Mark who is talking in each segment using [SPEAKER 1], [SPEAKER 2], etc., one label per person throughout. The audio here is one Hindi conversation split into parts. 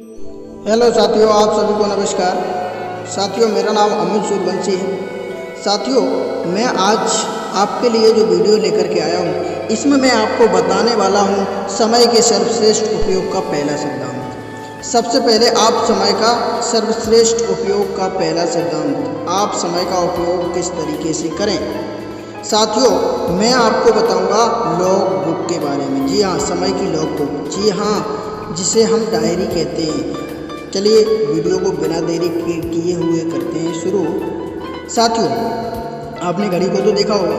[SPEAKER 1] हेलो साथियों, आप सभी को नमस्कार। साथियों, मेरा नाम अमित सूर्यवंशी है। साथियों, मैं आज आपके लिए जो वीडियो लेकर के आया हूँ, इसमें मैं आपको बताने वाला हूँ समय के सर्वश्रेष्ठ उपयोग का पहला सिद्धांत। सबसे पहले आप समय का सर्वश्रेष्ठ उपयोग का पहला सिद्धांत, आप समय का उपयोग किस तरीके से करें। साथियों, मैं आपको बताऊंगा लॉग बुक के बारे में। जी हाँ, समय की लॉग बुक, जी हाँ, जिसे हम डायरी कहते हैं। चलिए वीडियो को बिना देरी किए हुए करते हैं शुरू। साथियों, आपने घड़ी को तो देखा होगा,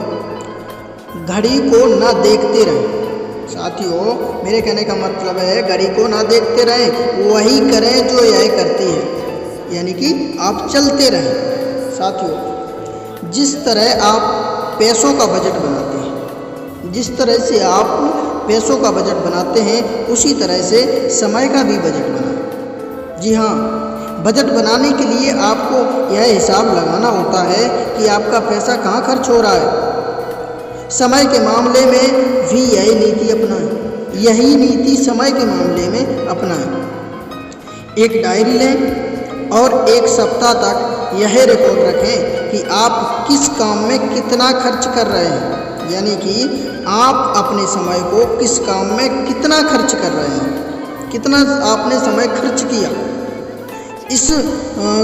[SPEAKER 1] घड़ी को ना देखते रहें। साथियों, मेरे कहने का मतलब है घड़ी को ना देखते रहें, वही करें जो यह करती है, यानी कि आप चलते रहें। साथियों, जिस तरह आप पैसों का बजट बनाते हैं, जिस तरह से आप पैसों का बजट बनाते हैं, उसी तरह से समय का भी बजट बनाएं। जी हाँ, बजट बनाने के लिए आपको यह हिसाब लगाना होता है कि आपका पैसा कहाँ खर्च हो रहा है। समय के मामले में भी यही नीति अपनाएं, यही नीति समय के मामले में अपनाएं। एक डायरी लें और एक सप्ताह तक यह रिकॉर्ड रखें कि आप किस काम में कितना खर्च कर रहे हैं, यानी कि आप अपने समय को किस काम में कितना खर्च कर रहे हैं, कितना आपने समय खर्च किया। इस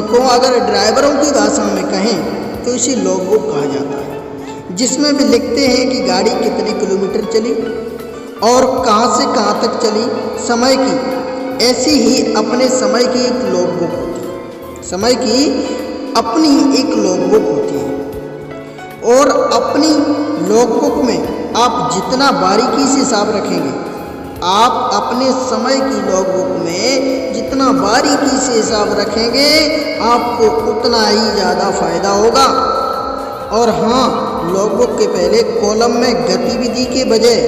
[SPEAKER 1] को अगर ड्राइवरों की भाषा में कहें तो इसे लॉग बुक कहा जाता है, जिसमें भी लिखते हैं कि गाड़ी कितने किलोमीटर चली और कहाँ से कहाँ तक चली, समय की। ऐसी ही अपने समय की एक लॉग बुक होती है, समय की अपनी एक लॉग बुक होती है। और अपनी लॉग बुक में आप जितना बारीकी से हिसाब रखेंगे, आप अपने समय की लॉग बुक में जितना बारीकी से हिसाब रखेंगे, आपको उतना ही ज़्यादा फायदा होगा। और हाँ, लॉग बुक के पहले कॉलम में गतिविधि के बजाय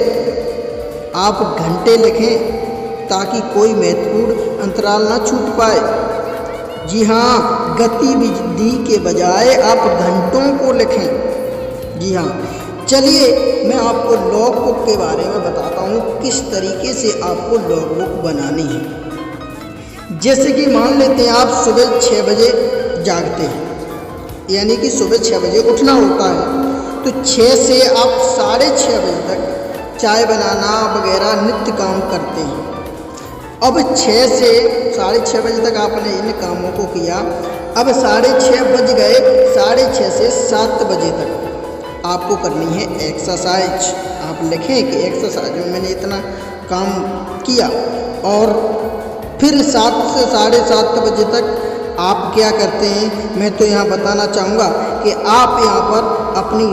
[SPEAKER 1] आप घंटे लिखें, ताकि कोई महत्वपूर्ण अंतराल ना छूट पाए। जी हाँ, गतिविधि के बजाय आप घंटों को लिखें। जी हाँ, चलिए मैं आपको लॉग बुक के बारे में बताता हूँ किस तरीके से आपको लॉग बुक बनानी है। जैसे कि मान लेते हैं आप सुबह 6 बजे जागते हैं, यानी कि सुबह 6 बजे उठना होता है, तो 6 से आप 6:30 बजे तक चाय बनाना वगैरह नित्य काम करते हैं। अब 6 से 6:30 बजे तक आपने इन कामों को किया। अब 6:30 बज गए, 6:30 से 7 बजे तक आपको करनी है एक्सरसाइज। आप लिखें कि एक्सरसाइज में मैंने इतना काम किया। और फिर 7 से 7:30 बजे तक आप क्या करते हैं, मैं तो यहाँ बताना चाहूँगा कि आप यहाँ पर अपनी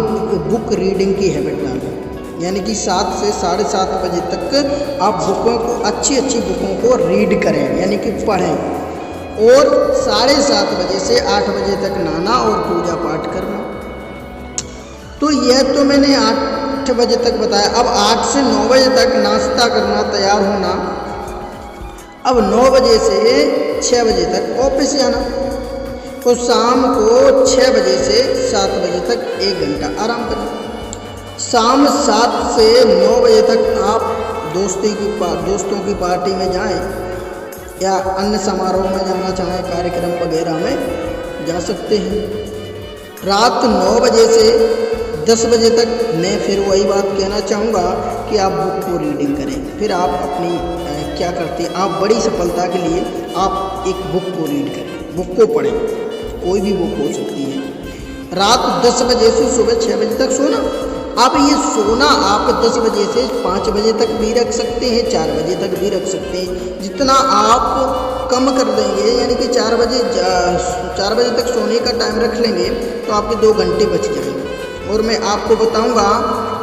[SPEAKER 1] बुक रीडिंग की हैबिट डालें, यानी कि 7 से 7:30 बजे तक आप बुकों को, अच्छी अच्छी बुकों को रीड करें, यानी कि पढ़ें। और 7:30 बजे से 8 बजे तक नहाना और पूजा पाठ करना। तो यह तो मैंने 8 बजे तक बताया। अब 8 से 9 बजे तक नाश्ता करना, तैयार होना। अब 9 बजे से 6 बजे तक ऑफिस जाना। तो शाम को 6 बजे से 7 बजे तक 1 घंटा आराम करना। शाम 7 से 9 बजे तक आप दोस्तों की पार्टी में जाएं, या अन्य समारोह में जाना चाहें, कार्यक्रम वगैरह में जा सकते हैं। रात 9 बजे से 10 बजे तक मैं फिर वही बात कहना चाहूँगा कि आप बुक को रीडिंग करें। फिर आप अपनी क्या करते हैं, आप बड़ी सफलता के लिए आप एक बुक को रीड करें, बुक को पढ़ें, कोई भी बुक हो सकती है। रात 10 बजे से सुबह 6 बजे तक सोना। आप ये सोना आप 10 बजे से 5 बजे तक भी रख सकते हैं, 4 बजे तक भी रख सकते हैं। जितना आप कम कर देंगे, यानी कि 4 बजे तक सोने का टाइम रख लेंगे, तो आपके 2 घंटे बच जाएंगे। और मैं आपको बताऊंगा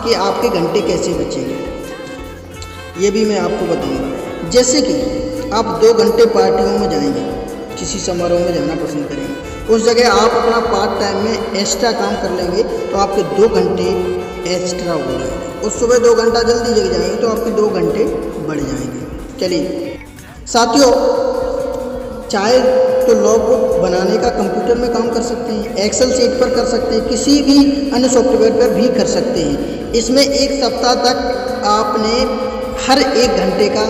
[SPEAKER 1] कि आपके घंटे कैसे बचेंगे, ये भी मैं आपको बताऊंगा। जैसे कि आप 2 घंटे पार्टियों में जाएंगे, किसी समारोह में जाना पसंद करेंगे, उस जगह आप अपना पार्ट टाइम में एक्स्ट्रा काम कर लेंगे, तो आपके 2 घंटे एक्स्ट्रा हो जाएंगे। और सुबह 2 घंटा जल्दी जग जाएंगे, तो आपके 2 घंटे बढ़ जाएंगे। चलिए साथियों, चाहे तो लॉग बुक बनाने का कंप्यूटर में काम कर सकते हैं, एक्सेल शीट पर कर सकते हैं, किसी भी अन्य सॉफ्टवेयर पर भी कर सकते हैं। इसमें 1 सप्ताह तक आपने हर 1 घंटे का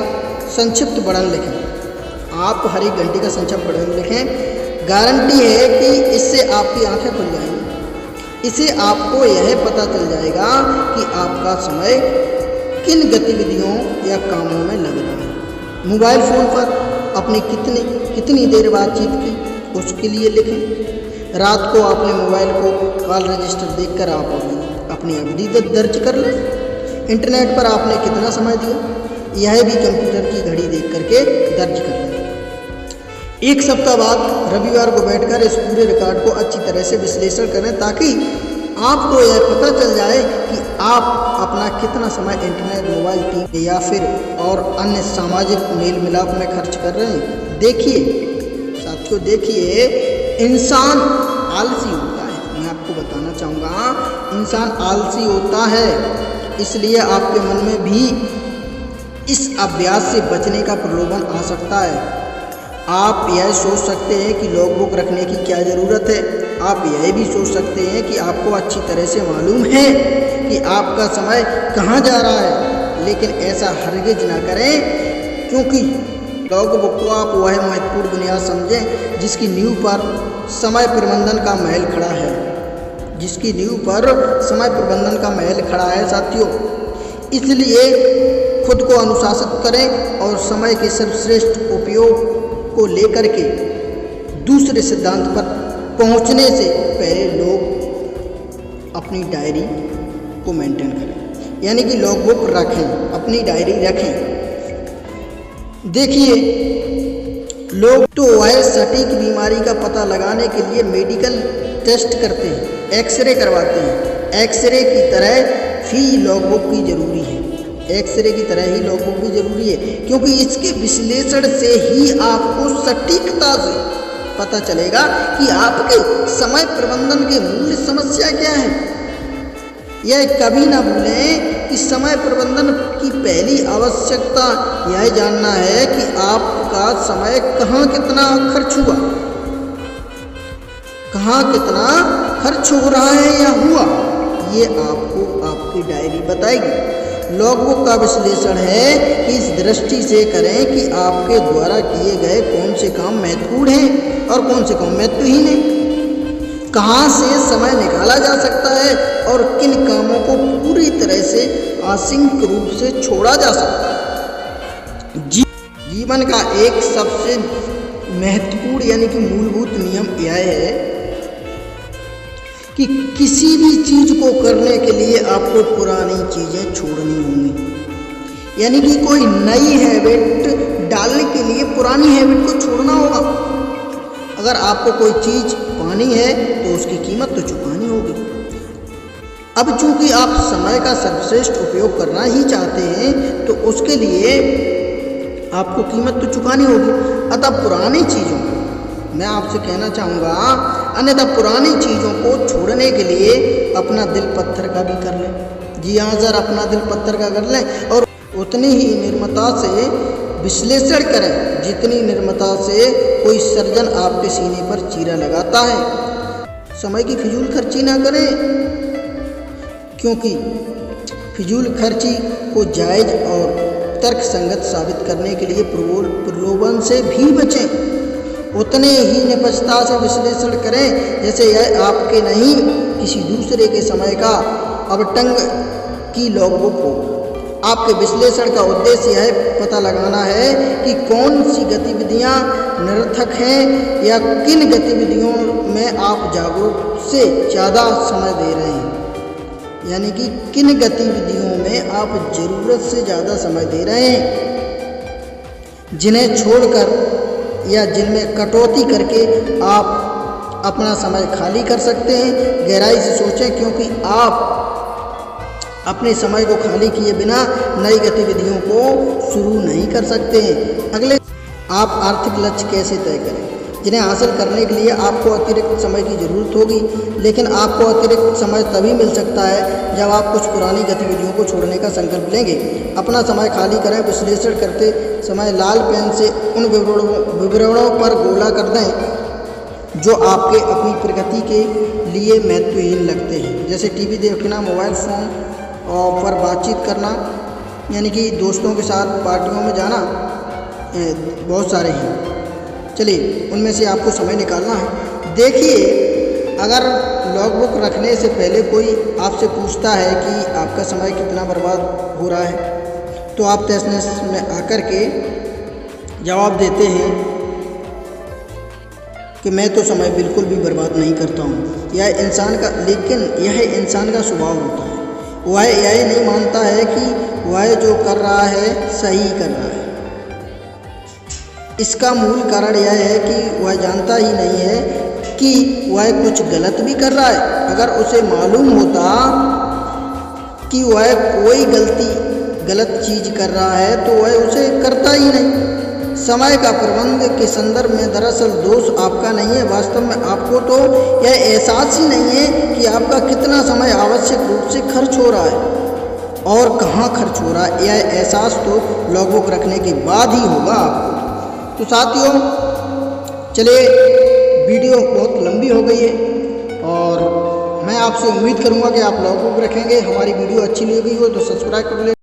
[SPEAKER 1] संक्षिप्त वर्णन लिखें। आप हरी घंटी का संचय पढ़ लिखें। गारंटी है कि इससे आपकी आंखें खुल जाएंगी। इससे आपको यह पता चल जाएगा कि आपका समय किन गतिविधियों या कामों में लग रहा है। मोबाइल फ़ोन पर अपनी कितनी देर बातचीत की, उसके लिए लिखें। रात को आपने मोबाइल को कॉल रजिस्टर देखकर आप अपनी अवधि दर्ज कर लें। इंटरनेट पर आपने कितना समय दिया, यह भी कंप्यूटर की घड़ी देख करके दर्ज कर लें। एक सप्ताह बाद रविवार को बैठकर इस पूरे रिकॉर्ड को अच्छी तरह से विश्लेषण करें, ताकि आपको यह पता चल जाए कि आप अपना कितना समय इंटरनेट, मोबाइल, टीवी या फिर और अन्य सामाजिक मेल मिलाप में खर्च कर रहे हैं। देखिए साथियों, देखिए, इंसान आलसी होता है। मैं आपको बताना चाहूँगा, इंसान आलसी होता है, इसलिए आपके मन में भी इस अभ्यास से बचने का प्रलोभन आ सकता है। आप यह सोच सकते हैं कि लॉगबुक रखने की क्या ज़रूरत है। आप यह भी सोच सकते हैं कि आपको अच्छी तरह से मालूम है कि आपका समय कहाँ जा रहा है, लेकिन ऐसा हरगिज ना करें, क्योंकि लॉगबुक को आप वह महत्वपूर्ण बुनियाद समझें जिसकी नींव पर समय प्रबंधन का महल खड़ा है, जिसकी नींव पर समय प्रबंधन का महल खड़ा है साथियों। इसलिए खुद को अनुशासित करें और समय के सर्वश्रेष्ठ उपयोग को लेकर के दूसरे सिद्धांत पर पहुंचने से पहले लोग अपनी डायरी को मेंटेन करें, यानी कि लॉगबुक रखें, अपनी डायरी रखें। देखिए, लोग तो वह सटीक बीमारी का पता लगाने के लिए मेडिकल टेस्ट करते हैं, एक्सरे करवाते हैं। एक्सरे की तरह ही लॉगबुक भी जरूरी है, एक्सरे की तरह ही लॉगबुक भी जरूरी है, क्योंकि इसके विश्लेषण से ही आपको सटीकता से पता चलेगा कि आपके समय प्रबंधन की मूल समस्या क्या है। यह कभी ना भूलें कि समय प्रबंधन की पहली आवश्यकता यह जानना है कि आपका समय कहाँ कितना खर्च हुआ, कहाँ कितना खर्च हो रहा है या हुआ, ये आपको आपकी डायरी बताएगी। लॉगबुक का विश्लेषण है कि इस दृष्टि से करें कि आपके द्वारा किए गए कौन से काम महत्वपूर्ण हैं और कौन से काम महत्वहीन हैं, कहाँ से समय निकाला जा सकता है और किन कामों को पूरी तरह से आंशिक रूप से छोड़ा जा सकता है। जीवन का एक सबसे महत्वपूर्ण यानी कि मूलभूत नियम यह है कि किसी भी चीज़ को करने के लिए आपको पुरानी चीज़ें छोड़नी होंगी, यानी कि कोई नई हैबिट डालने के लिए पुरानी हैबिट को छोड़ना होगा। अगर आपको कोई चीज़ पानी है तो उसकी कीमत तो चुकानी होगी। अब चूंकि आप समय का सर्वश्रेष्ठ उपयोग करना ही चाहते हैं, तो उसके लिए आपको कीमत तो चुकानी होगी। अतः पुरानी चीज़ों, मैं आपसे कहना चाहूँगा, अन्यथा पुरानी चीज़ों को छोड़ने के लिए अपना दिल पत्थर का भी कर लें। जी हाँ सर, अपना दिल पत्थर का कर लें और उतनी ही निर्ममता से विश्लेषण करें जितनी निर्ममता से कोई सर्जन आपके सीने पर चीरा लगाता है। समय की फिजूल खर्ची ना करें, क्योंकि फिजूल खर्ची को जायज़ और तर्क संगत साबित करने के लिए प्रलोभन से भी बचें। उतने ही निपजता से विश्लेषण करें जैसे यह आपके नहीं किसी दूसरे के समय का अवटंग की लॉगबुक हो। आपके विश्लेषण का उद्देश्य यह पता लगाना है कि कौन सी गतिविधियां निरर्थक हैं या किन गतिविधियों में आप जागरूक से ज़्यादा समय दे रहे हैं, यानी कि किन गतिविधियों में आप ज़रूरत से ज़्यादा समय दे रहे हैं, जिन्हें छोड़कर या जिनमें कटौती करके आप अपना समय खाली कर सकते हैं। गहराई से सोचें, क्योंकि आप अपने समय को खाली किए बिना नई गतिविधियों को शुरू नहीं कर सकते हैं। अगले, आप आर्थिक लक्ष्य कैसे तय करें, जिन्हें हासिल करने के लिए आपको अतिरिक्त समय की ज़रूरत होगी, लेकिन आपको अतिरिक्त समय तभी मिल सकता है जब आप कुछ पुरानी गतिविधियों को छोड़ने का संकल्प लेंगे। अपना समय खाली करें। विश्लेषण करते समय लाल पेन से उन विवरणों पर गोला कर दें जो आपके अपनी प्रगति के लिए महत्वहीन लगते हैं, जैसे टीवी देखना, मोबाइल फ़ोन और पर बातचीत करना, यानी कि दोस्तों के साथ पार्टियों में जाना, बहुत सारे हैं। चलिए उनमें से आपको समय निकालना है। देखिए, अगर लॉगबुक रखने से पहले कोई आपसे पूछता है कि आपका समय कितना बर्बाद हो रहा है, तो आप तहस-नहस में आकर के जवाब देते हैं कि मैं तो समय बिल्कुल भी बर्बाद नहीं करता हूँ। यह इंसान का स्वभाव होता है। वह यह नहीं मानता है कि वह जो कर रहा है सही कर रहा है। इसका मूल कारण यह है कि वह जानता ही नहीं है कि वह कुछ गलत भी कर रहा है। अगर उसे मालूम होता कि वह कोई गलत चीज़ कर रहा है तो वह उसे करता ही नहीं। समय का प्रबंध के संदर्भ में दरअसल दोष आपका नहीं है। वास्तव में आपको तो यह एहसास ही नहीं है कि आपका कितना समय आवश्यक रूप से खर्च हो रहा है और कहाँ खर्च हो रहा है। यह एहसास तो लॉगबुक रखने के बाद ही होगा आपको। तो साथियों, चलिए, वीडियो बहुत लंबी हो गई है और मैं आपसे उम्मीद करूंगा कि आप लॉगबुक रखेंगे। हमारी वीडियो अच्छी लगी हो तो सब्सक्राइब कर लें।